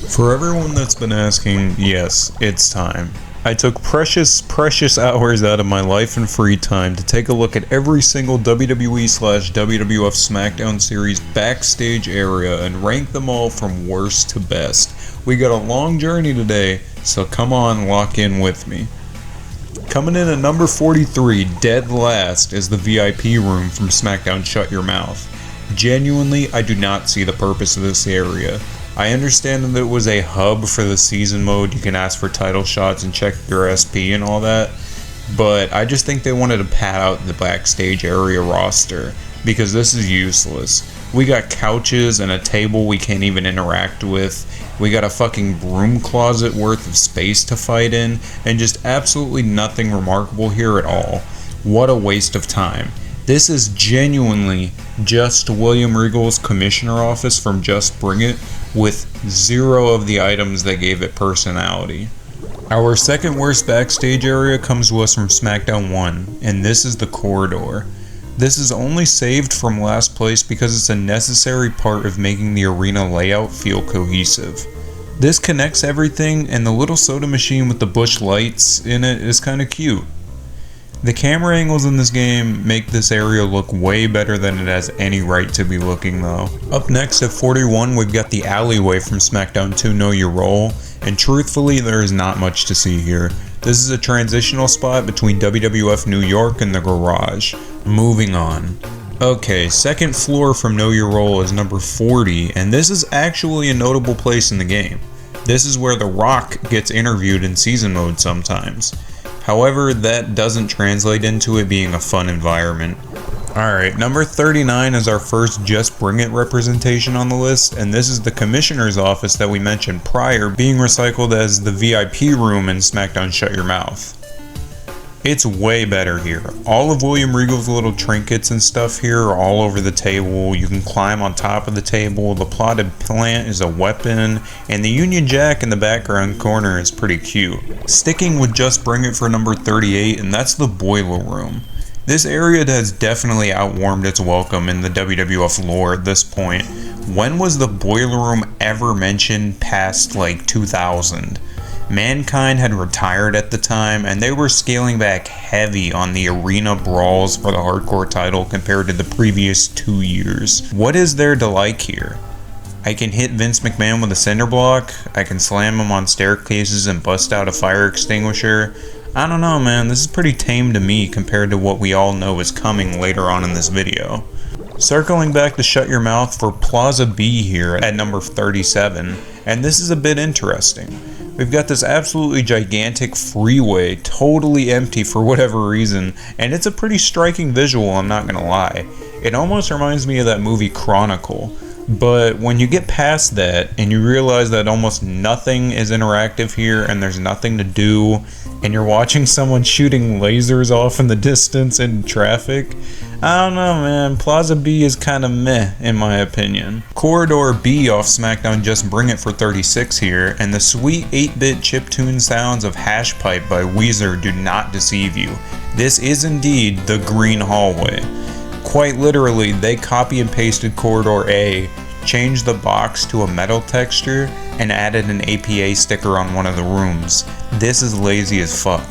For everyone that's been asking, yes, it's time. I took precious hours out of my life and free time to take a look at every single WWE/WWF SmackDown series Backstage Area and rank them all from worst to best. We got a long journey today, so come on, lock in with me. Coming in at number 43, dead last, is the VIP room from SmackDown Shut Your Mouth. Genuinely, I do not see the purpose of this area. I understand that it was a hub for the season mode, you can ask for title shots and check your SP and all that, but I just think they wanted to pad out the Backstage Area roster, because this is useless. We got couches and a table we can't even interact with, we got a fucking broom closet worth of space to fight in, and just absolutely nothing remarkable here at all. What a waste of time. This is genuinely just William Regal's commissioner office from Just Bring It, with zero of the items that gave it personality. Our second worst backstage area comes to us from SmackDown 1, and this is the corridor. This is only saved from last place because it's a necessary part of making the arena layout feel cohesive. This connects everything, and the little soda machine with the bush lights in it is kinda cute. The camera angles in this game make this area look way better than it has any right to be looking though. Up next at 41, we've got the alleyway from SmackDown 2 Know Your Role, and truthfully there is not much to see here. This is a transitional spot between WWF New York and the garage. Moving on. Okay, second floor from Know Your Role is number 40, and this is actually a notable place in the game. This is where The Rock gets interviewed in season mode sometimes. However, that doesn't translate into it being a fun environment. Alright, number 39 is our first Just Bring It representation on the list, and this is the Commissioner's office that we mentioned prior, being recycled as the VIP room in SmackDown Shut Your Mouth. It's way better here. All of William Regal's little trinkets and stuff here are all over the table. You can climb on top of the table, the plotted plant is a weapon, and the Union Jack in the background corner is pretty cute. Sticking with Just Bring It for number 38, and that's the Boiler Room. This area has definitely outwarmed its welcome in the WWF lore at this point. When was the Boiler Room ever mentioned past like 2000? Mankind had retired at the time, and they were scaling back heavy on the arena brawls for the hardcore title compared to the previous 2 years. What is there to like here? I can hit Vince McMahon with a cinder block, I can slam him on staircases and bust out a fire extinguisher. I don't know, man, this is pretty tame to me compared to what we all know is coming later on in this video. Circling back to Shut Your Mouth for Plaza B here at number 37, and this is a bit interesting. We've got this absolutely gigantic freeway, totally empty for whatever reason, and it's a pretty striking visual, I'm not gonna lie. It almost reminds me of that movie Chronicle, but when you get past that and you realize that almost nothing is interactive here and there's nothing to do, and you're watching someone shooting lasers off in the distance in traffic, I don't know, man, Plaza B is kinda meh in my opinion. Corridor B off SmackDown Just Bring It for 36 here, and the sweet 8-bit chiptune sounds of Hash Pipe by Weezer do not deceive you. This is indeed the green hallway. Quite literally, they copy and pasted Corridor A, changed the box to a metal texture, and added an APA sticker on one of the rooms. This is lazy as fuck.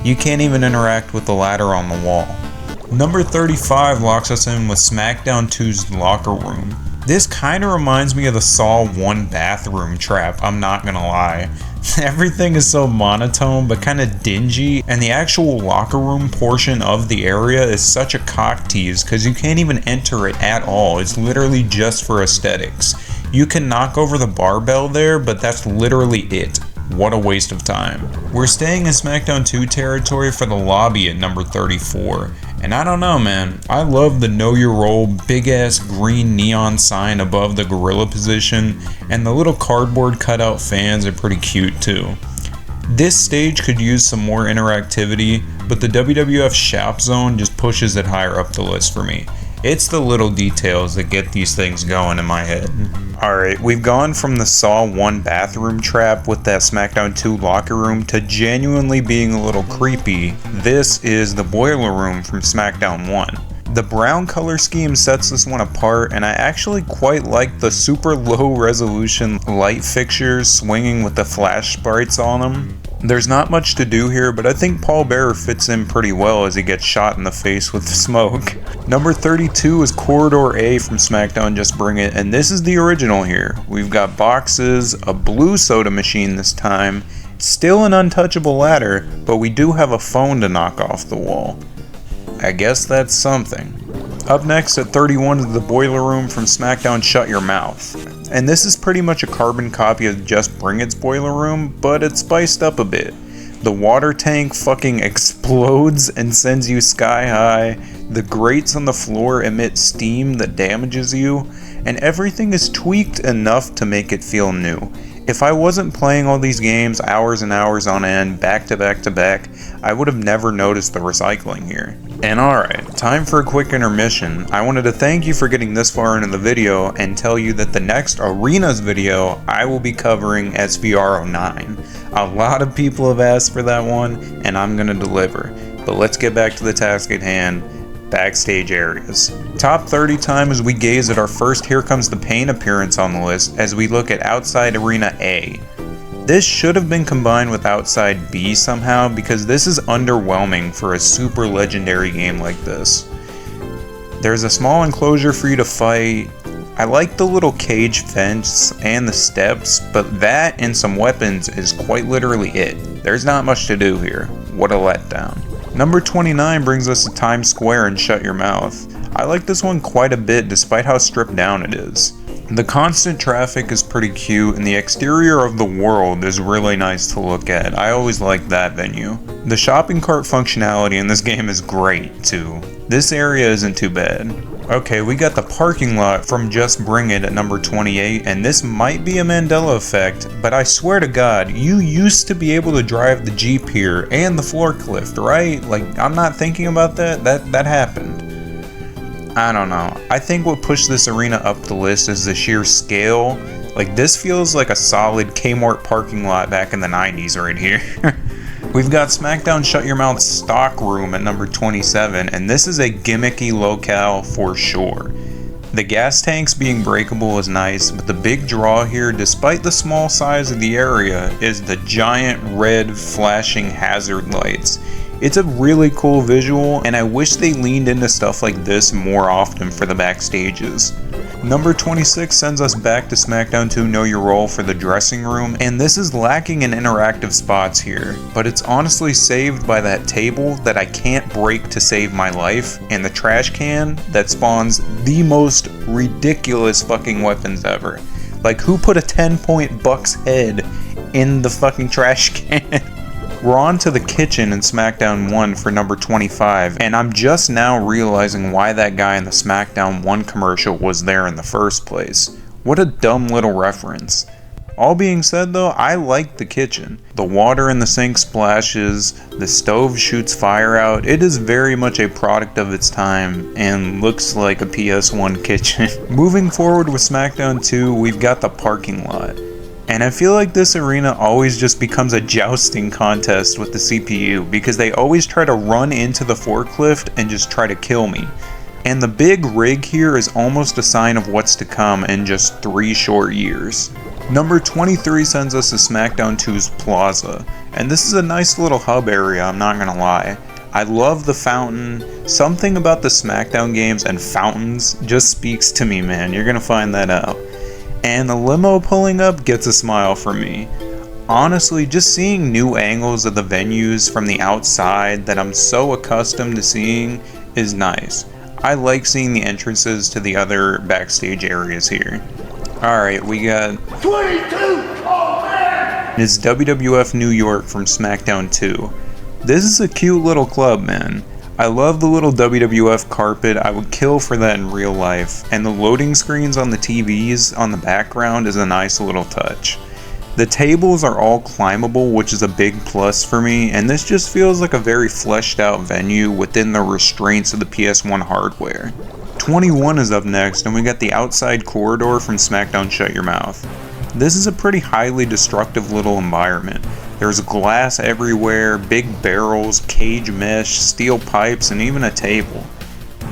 You can't even interact with the ladder on the wall. Number 35 locks us in with SmackDown 2's locker room. This kinda reminds me of the Saw 1 bathroom trap, I'm not gonna lie. Everything is so monotone but kinda dingy, and the actual locker room portion of the area is such a cock tease because you can't even enter it at all, it's literally just for aesthetics. You can knock over the barbell there, but that's literally it. What a waste of time. We're staying in SmackDown 2 territory for the lobby at number 34. And I don't know, man, I love the Know Your Role big ass green neon sign above the gorilla position, and the little cardboard cutout fans are pretty cute too. This stage could use some more interactivity, but the WWF Shop Zone just pushes it higher up the list for me. It's the little details that get these things going in my head. Alright, we've gone from the Saw 1 bathroom trap with that SmackDown 2 locker room to genuinely being a little creepy. This is the Boiler Room from SmackDown 1. The brown color scheme sets this one apart, and I actually quite like the super low resolution light fixtures swinging with the flash sprites on them. There's not much to do here, but I think Paul Bearer fits in pretty well as he gets shot in the face with the smoke. Number 32 is Corridor A from SmackDown Just Bring It, and this is the original here. We've got boxes, a blue soda machine this time, still an untouchable ladder, but we do have a phone to knock off the wall. I guess that's something. Up next at 31 is the Boiler Room from SmackDown Shut Your Mouth. And this is pretty much a carbon copy of Just Bring It's Boiler Room, but it's spiced up a bit. The water tank fucking explodes and sends you sky high, the grates on the floor emit steam that damages you, and everything is tweaked enough to make it feel new. If I wasn't playing all these games hours and hours on end, back to back to back, I would have never noticed the recycling here. And alright, time for a quick intermission. I wanted to thank you for getting this far into the video and tell you that the next Arenas video I will be covering SVR09. A lot of people have asked for that one, and I'm gonna deliver. But let's get back to the task at hand. Backstage areas. Top 30 time as we gaze at our first Here Comes the Pain appearance on the list as we look at Outside Arena A. This should have been combined with Outside B somehow because this is underwhelming for a super legendary game like this. There's a small enclosure for you to fight. I like the little cage fence and the steps, but that and some weapons is quite literally it. There's not much to do here. What a letdown. Number 29 brings us to Times Square and Shut Your Mouth. I like this one quite a bit despite how stripped down it is. The constant traffic is pretty cute and the exterior of the world is really nice to look at. I always like that venue. The shopping cart functionality in this game is great too. This area isn't too bad. Okay, we got the parking lot from Just Bring It at number 28, and this might be a Mandela effect, but I swear to God, you used to be able to drive the Jeep here and the forklift, right? Like, I'm not thinking about that. That happened. I don't know. I think what pushed this arena up the list is the sheer scale. Like, this feels like a solid Kmart parking lot back in the 90s right here. We've got SmackDown Shut Your Mouth stock room at number 27, and this is a gimmicky locale for sure. The gas tanks being breakable is nice, but the big draw here, despite the small size of the area, is the giant red flashing hazard lights. It's a really cool visual, and I wish they leaned into stuff like this more often for the backstages. Number 26 sends us back to SmackDown 2 Know Your Role for the dressing room, and this is lacking in interactive spots here, but it's honestly saved by that table that I can't break to save my life, and the trash can that spawns the most ridiculous fucking weapons ever. Like, who put a 10-point Buck's head in the fucking trash can? We're on to the kitchen in SmackDown 1 for number 25, and I'm just now realizing why that guy in the SmackDown 1 commercial was there in the first place. What a dumb little reference. All being said though, I like the kitchen. The water in the sink splashes, the stove shoots fire out. It is very much a product of its time and looks like a PS1 kitchen. Moving forward with SmackDown 2, we've got the parking lot. And I feel like this arena always just becomes a jousting contest with the CPU because they always try to run into the forklift and just try to kill me. And the big rig here is almost a sign of what's to come in just 3 short years. Number 23 sends us to SmackDown 2's Plaza. And this is a nice little hub area, I'm not gonna lie. I love the fountain. Something about the SmackDown games and fountains just speaks to me, man. You're gonna find that out. And the limo pulling up gets a smile from me. Honestly, just seeing new angles of the venues from the outside that I'm so accustomed to seeing is nice. I like seeing the entrances to the other backstage areas here. Alright, we got 22! Oh man! It's WWF New York from SmackDown 2. This is a cute little club, man. I love the little WWF carpet. I would kill for that in real life, and the loading screens on the TVs on the background is a nice little touch. The tables are all climbable, which is a big plus for me, and this just feels like a very fleshed out venue within the restraints of the PS1 hardware. 21 is up next, and we got the outside corridor from SmackDown Shut Your Mouth. This is a pretty highly destructive little environment. There's glass everywhere, big barrels, cage mesh, steel pipes, and even a table.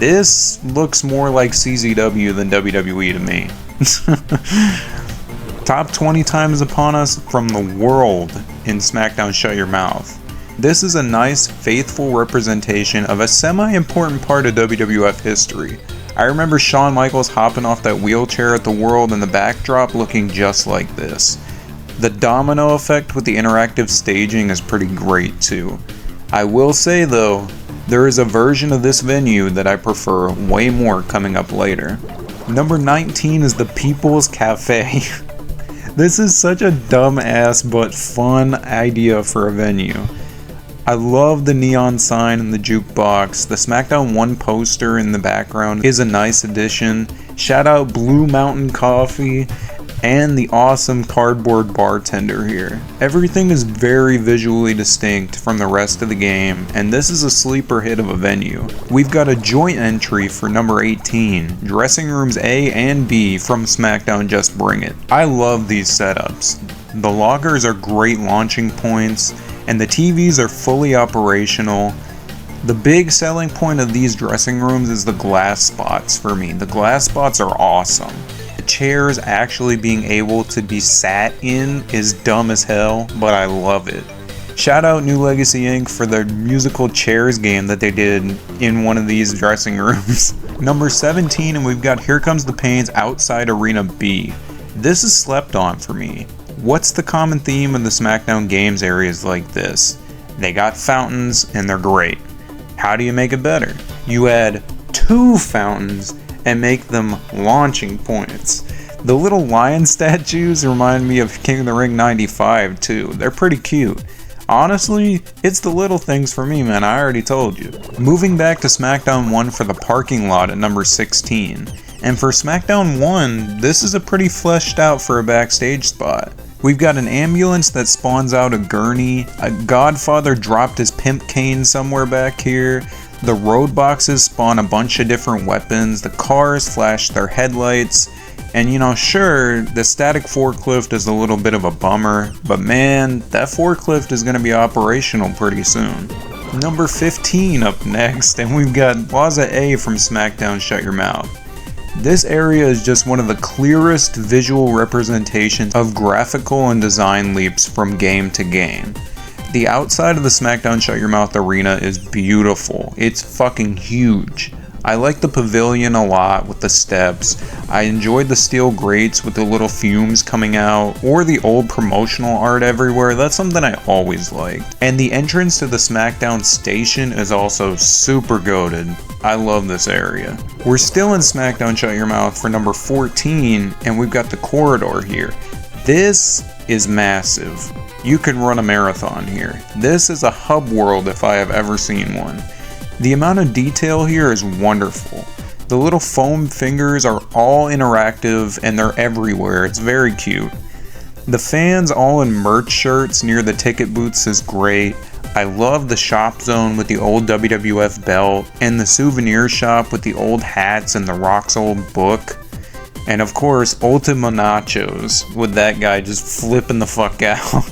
This looks more like CZW than WWE to me. Top 20 time is upon us from the world in SmackDown Shut Your Mouth. This is a nice, faithful representation of a semi-important part of WWF history. I remember Shawn Michaels hopping off that wheelchair at the World in the backdrop looking just like this. The domino effect with the interactive staging is pretty great too. I will say though, there is a version of this venue that I prefer way more coming up later. Number 19 is the People's Cafe. This is such a dumb-ass but fun idea for a venue. I love the neon sign and the jukebox. The SmackDown 1 poster in the background is a nice addition. Shout out Blue Mountain Coffee and the awesome cardboard bartender here. Everything is very visually distinct from the rest of the game, and this is a sleeper hit of a venue. We've got a joint entry for number 18, dressing rooms A and B from SmackDown Just Bring It. I love these setups. The lockers are great launching points, and the TVs are fully operational. The big selling point of these dressing rooms is the glass spots for me. The glass spots are awesome. The chairs actually being able to be sat in is dumb as hell, but I love it. Shout out New Legacy Inc. for their musical chairs game that they did in one of these dressing rooms. Number 17, and we've got Here Comes the Pain's Outside Arena B. This is slept on for me. What's the common theme of the SmackDown Games areas like this? They got fountains and they're great. How do you make it better? You add 2 fountains and make them launching points. The little lion statues remind me of King of the Ring 95 too. They're pretty cute. Honestly, it's the little things for me, man. I already told you. Moving back to SmackDown 1 for the parking lot at number 16. And for SmackDown 1, this is a pretty fleshed out for a backstage spot. We've got an ambulance that spawns out a gurney. A Godfather dropped his pimp cane somewhere back here. The road boxes spawn a bunch of different weapons. The cars flash their headlights. And you know, sure, the static forklift is a little bit of a bummer, but man, that forklift is going to be operational pretty soon. Number 15 up next, and we've got Plaza A from SmackDown Shut Your Mouth. This area is just one of the clearest visual representations of graphical and design leaps from game to game. The outside of the SmackDown Shut Your Mouth arena is beautiful. It's fucking huge. I like the pavilion a lot with the steps. I enjoyed the steel grates with the little fumes coming out, or the old promotional art everywhere. That's something I always liked. And the entrance to the SmackDown station is also super goated. I love this area. We're still in SmackDown Shut Your Mouth for number 14, and we've got the corridor here. This is massive. You could run a marathon here. This is a hub world if I have ever seen one. The amount of detail here is wonderful. The little foam fingers are all interactive and they're everywhere. It's very cute. The fans all in merch shirts near the ticket booths is great. I love the shop zone with the old WWF belt and the souvenir shop with the old hats and the Rock's old book. And of course, Ultima Nachos with that guy just flipping the fuck out.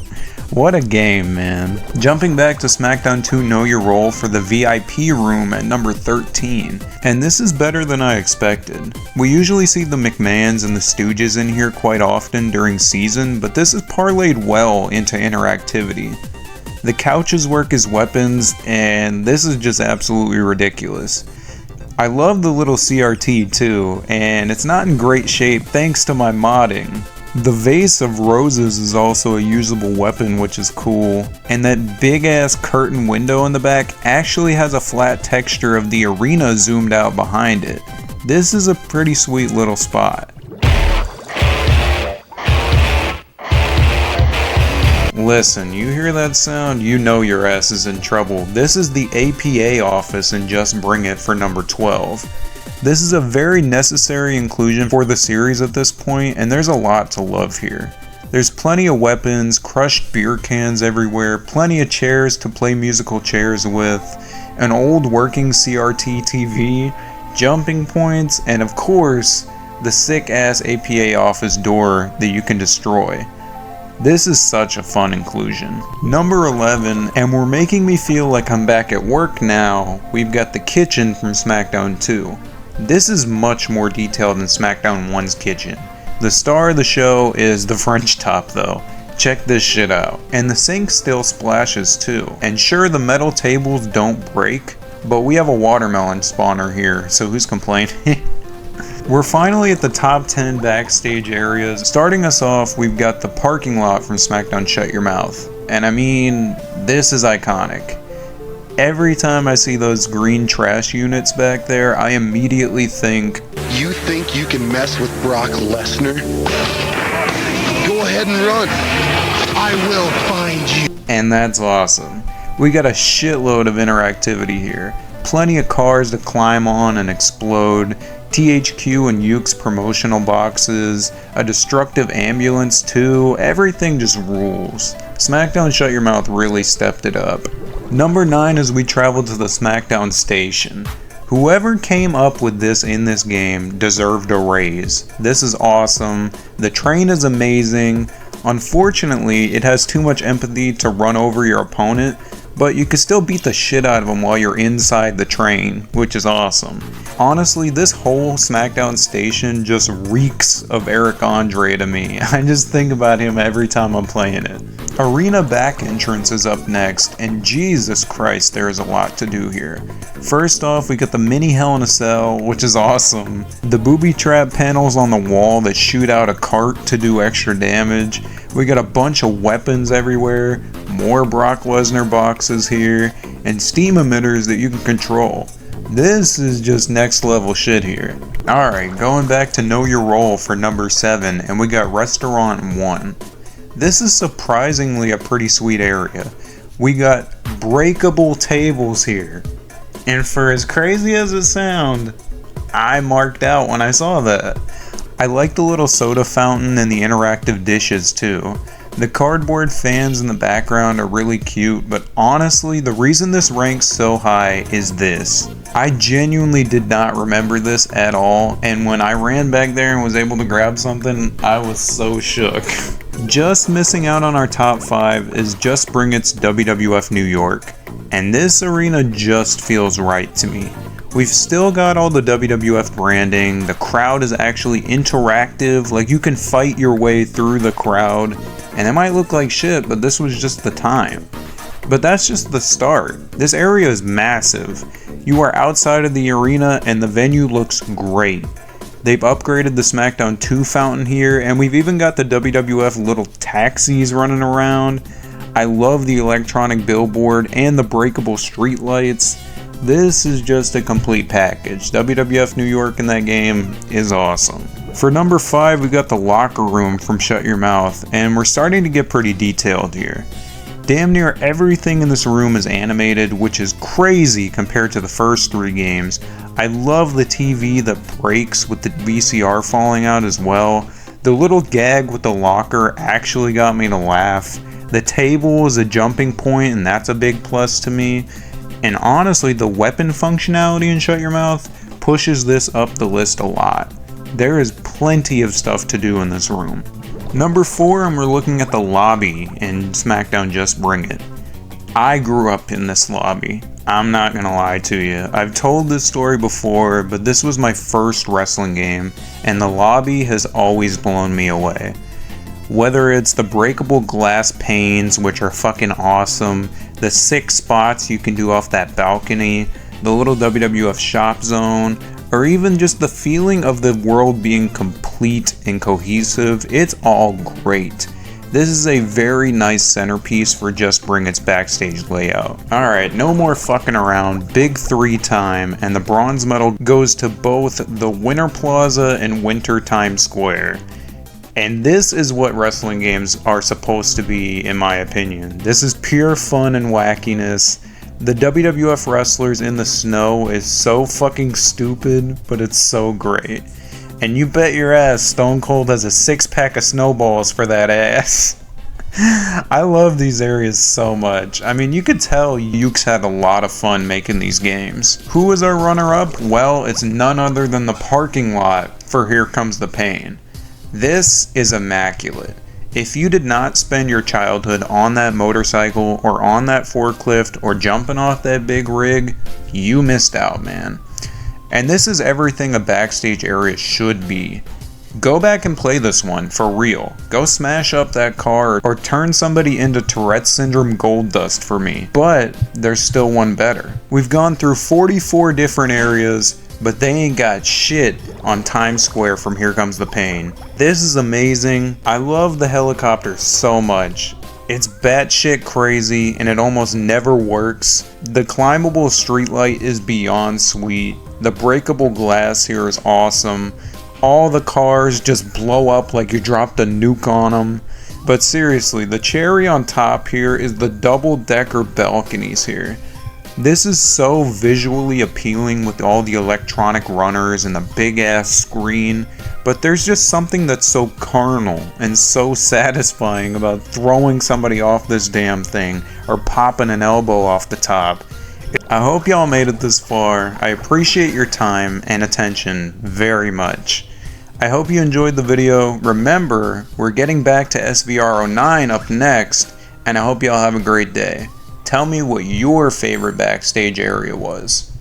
What a game, man. Jumping back to SmackDown 2 Know Your Role for the VIP room at number 13. And this is better than I expected. We usually see the McMahons and the Stooges in here quite often during season, but this is parlayed well into interactivity. The couches work as weapons, and this is just absolutely ridiculous. I love the little CRT too, and it's not in great shape thanks to my modding. The vase of roses is also a usable weapon, which is cool, and that big ass curtain window in the back actually has a flat texture of the arena zoomed out behind it. This is a pretty sweet little spot. Listen, you hear that sound, you know your ass is in trouble. This is the APA office in Just Bring It for number 12. This is a very necessary inclusion for the series at this point, and there's a lot to love here. There's plenty of weapons, crushed beer cans everywhere, plenty of chairs to play musical chairs with, an old working CRT TV, jumping points, and of course, the sick ass APA office door that you can destroy. This is such a fun inclusion. Number 11, and we're making me feel like I'm back at work now, we've got the kitchen from SmackDown 2. This is much more detailed than SmackDown 1's kitchen. The star of the show is the French top though. Check this shit out. And the sink still splashes too. And sure, the metal tables don't break, but we have a watermelon spawner here, so who's complaining? We're finally at the top 10 backstage areas. Starting us off, we've got the parking lot from SmackDown Shut Your Mouth. And I mean, this is iconic. Every time I see those green trash units back there, I immediately think, you think you can mess with Brock Lesnar? Go ahead and run. I will find you. And that's awesome. We got a shitload of interactivity here. Plenty of cars to climb on and explode. THQ and Yuke's promotional boxes, a destructive ambulance too, everything just rules. SmackDown Shut Your Mouth really stepped it up. Number 9 is we travel to the SmackDown station. Whoever came up with this in this game deserved a raise. This is awesome. The train is amazing. Unfortunately, it has too much empathy to run over your opponent, but you can still beat the shit out of them while you're inside the train, which is awesome. Honestly, this whole SmackDown station just reeks of Eric Andre to me. I just think about him every time I'm playing it. Arena back entrance is up next, and Jesus Christ, there is a lot to do here. First off, we got the mini Hell in a Cell, which is awesome. The booby trap panels on the wall that shoot out a cart to do extra damage. We got a bunch of weapons everywhere, more Brock Lesnar boxes here, and steam emitters that you can control. This is just next level shit here. Alright, going back to Know Your Role for number 7, and we got Restaurant 1. This is surprisingly a pretty sweet area. We got breakable tables here. And for as crazy as it sounds, I marked out when I saw that. I like the little soda fountain and the interactive dishes too. The cardboard fans in the background are really cute, but honestly, the reason this ranks so high is this. I genuinely did not remember this at all, and when I ran back there and was able to grab something, I was so shook. Just missing out on our top 5 is Just Bring It's WWF New York, and this arena just feels right to me. We've still got all the WWF branding, the crowd is actually interactive, like you can fight your way through the crowd, and it might look like shit, but this was just the time. But that's just the start. This area is massive. You are outside of the arena and the venue looks great. They've upgraded the SmackDown 2 fountain here, and we've even got the WWF little taxis running around. I love the electronic billboard and the breakable street lights. This is just a complete package. WWF New York in that game is awesome. For number 5, we got the locker room from Shut Your Mouth, and we're starting to get pretty detailed here. Damn near everything in this room is animated, which is crazy compared to the first 3 games. I love the TV that breaks with the VCR falling out as well. The little gag with the locker actually got me to laugh. The table is a jumping point, and that's a big plus to me. And honestly, the weapon functionality in Shut Your Mouth pushes this up the list a lot. There is plenty of stuff to do in this room. Number 4, and we're looking at the lobby in SmackDown Just Bring It. I grew up in this lobby. I'm not gonna lie to you. I've told this story before, but this was my first wrestling game, and the lobby has always blown me away. Whether it's the breakable glass panes, which are fucking awesome, the 6 spots you can do off that balcony, the little WWF shop zone, or even just the feeling of the world being complete and cohesive, it's all great. This is a very nice centerpiece for Just Bring It's backstage layout. Alright, no more fucking around, big 3 time, and the bronze medal goes to both the Winter Plaza and Winter Times Square. And this is what wrestling games are supposed to be, in my opinion. This is pure fun and wackiness. The WWF wrestlers in the snow is so fucking stupid, but it's so great. And you bet your ass Stone Cold has a 6-pack of snowballs for that ass. I love these areas so much. I mean, you could tell Yuke's had a lot of fun making these games. Who was our runner-up? Well, it's none other than the parking lot for Here Comes the Pain. This is immaculate. If you did not spend your childhood on that motorcycle or on that forklift or jumping off that big rig, you missed out, man. And this is everything a backstage area should be. Go back and play this one, for real. Go smash up that car or turn somebody into Tourette's syndrome gold dust for me. But there's still one better. We've gone through 44 different areas, but they ain't got shit on Times Square from Here Comes the Pain. This is amazing. I love the helicopter so much. It's batshit crazy and it almost never works. The climbable streetlight is beyond sweet. The breakable glass here is awesome. All the cars just blow up like you dropped a nuke on them. But seriously, the cherry on top here is the double-decker balconies here. This is so visually appealing with all the electronic runners and the big-ass screen, but there's just something that's so carnal and so satisfying about throwing somebody off this damn thing or popping an elbow off the top. I hope y'all made it this far. I appreciate your time and attention very much. I hope you enjoyed the video. Remember, we're getting back to SVR09 up next, and I hope y'all have a great day. Tell me what your favorite backstage area was.